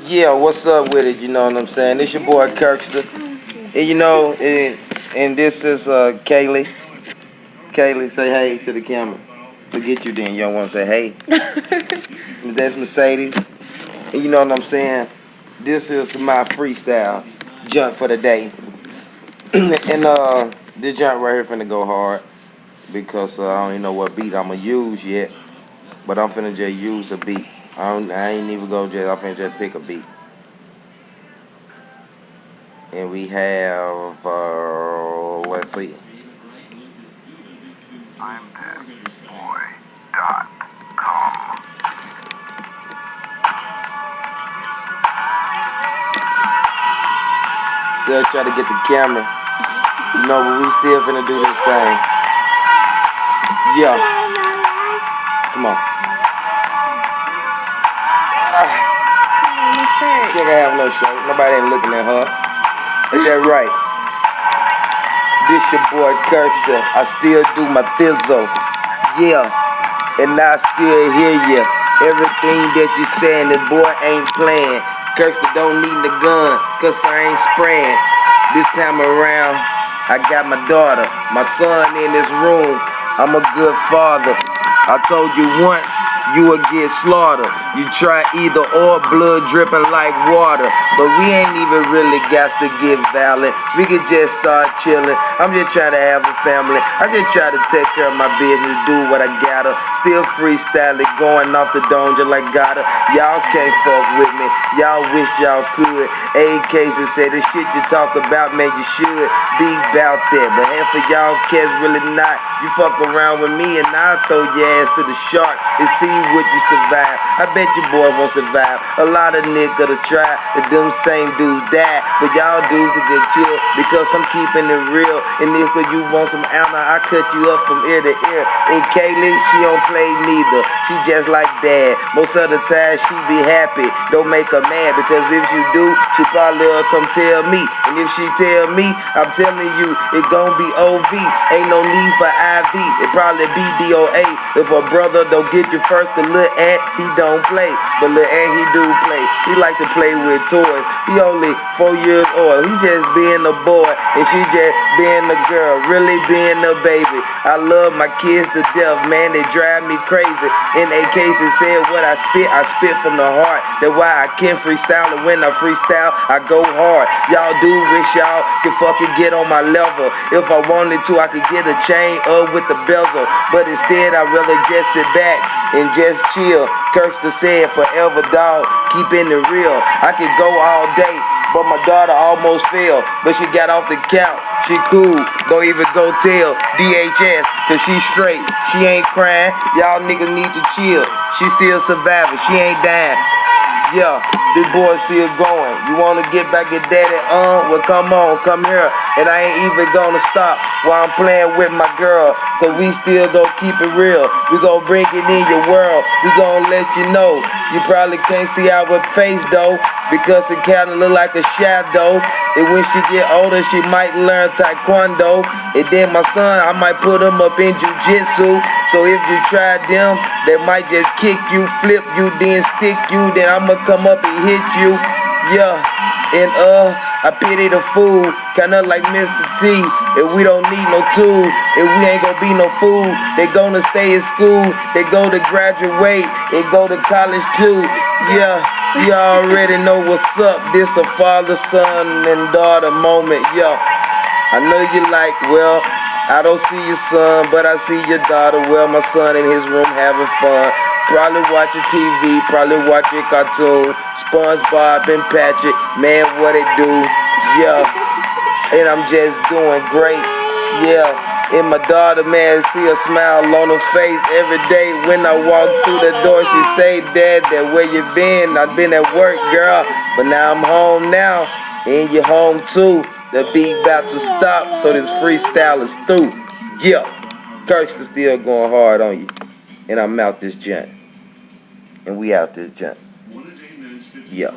Yeah, what's up with it? You know what I'm saying? This your boy Kirkster. And this is Kaylee. Kaylee, say hey to the camera. Forget you then. You don't want to say hey. That's Mercedes. And you know what I'm saying? This is my freestyle jump for the day. And this jump right here finna go hard because I don't even know what beat I'ma use yet. But I'm finna just use a beat. I ain't even go just. I'm finna just pick a beat. And we have, let's see. I'mTheBoy.com. Still try to get the camera. You know, but we still finna do this thing. Yeah. Come on. She ain't gonna have no shirt. Nobody ain't looking at her. Is that right? This your boy Kirkster. I still do my thizzle. Yeah. And I still hear ya. Everything that you saying, the boy ain't playing. Kirkster don't need the gun, cause I ain't spraying. This time around, I got my daughter, my son in this room. I'm a good father. I told you once, you would get slaughtered. You try either or, blood dripping like water. But we ain't even really got to get violent. We could just start chilling. I'm just trying to have a family. I just try to take care of my business, do what I gotta. Still freestyling, going off the dome just like gotta. Y'all can't fuck with me. Y'all wish y'all could. A-Cases said the shit you talk about, man, you should be about that. But half of y'all cats really not. You fuck around with me and I'll throw your ass to the shark and see what you survive. I bet your boy won't survive. A lot of niggas to try, and them same dudes die. But y'all dudes can just chill because I'm keeping it real. And if you want some ammo, I cut you up from ear to ear. And Kaylee, she don't play neither. She just like dad. Most of the time she be happy. Don't make her mad because if you do, she probably will come tell me. And if she tell me, I'm telling you, it gon' be OV. Ain't no need for IV. It probably be DOA. If a brother don't get you first, cause Lil Ant, he don't play. But Lil Ant, he do play. He like to play with toys. He only 4 years old. He just being a boy. And she just being a girl. Really being a baby. I love my kids to death, man. They drive me crazy. In a case, it said what I spit from the heart. That's why I can freestyle. And when I freestyle, I go hard. Y'all do wish y'all could fucking get on my level. If I wanted to, I could get a chain up with the bezel. But instead, I'd rather just sit back and just chill. Kirkster said forever, dog, keeping it real. I could go all day, but my daughter almost fell. But she got off the couch, she cool. Don't even go tell DHS, cause she straight. She ain't crying, y'all niggas need to chill. She still surviving, she ain't dying. Yeah, this boy still going. You wanna get back at daddy? Well come on, come here. And I ain't even gonna stop while I'm playing with my girl. Cause we still gon' keep it real. We gon' bring it in your world. We gon' let you know. You probably can't see our face though, because it kinda look like a shadow. And when she get older, she might learn taekwondo. And then my son, I might put him up in jiu-jitsu. So if you try them, they might just kick you, flip you, then stick you. Then I'ma come up and hit you. Yeah, and I pity the fool, kinda like Mr. T. If we don't need no tools, if we ain't gonna be no fool, they gonna stay in school, they go to graduate, they go to college too. Yeah, you already know what's up. This a father, son, and daughter moment. Yeah, I know you like, well, I don't see your son, but I see your daughter. Well, my son in his room having fun. Probably watching TV, probably watching cartoon. SpongeBob and Patrick, man, what it do? Yeah, and I'm just doing great. Yeah, and my daughter, man, see a smile on her face every day. When I walk through the door, she say, Dad, where you been? I've been at work, girl, but now I'm home now, and you're home too. The beat about to stop, so this freestyle is through. Yeah, Kirkster still going hard on you. And I'm out this joint. And we out this joint. Yeah.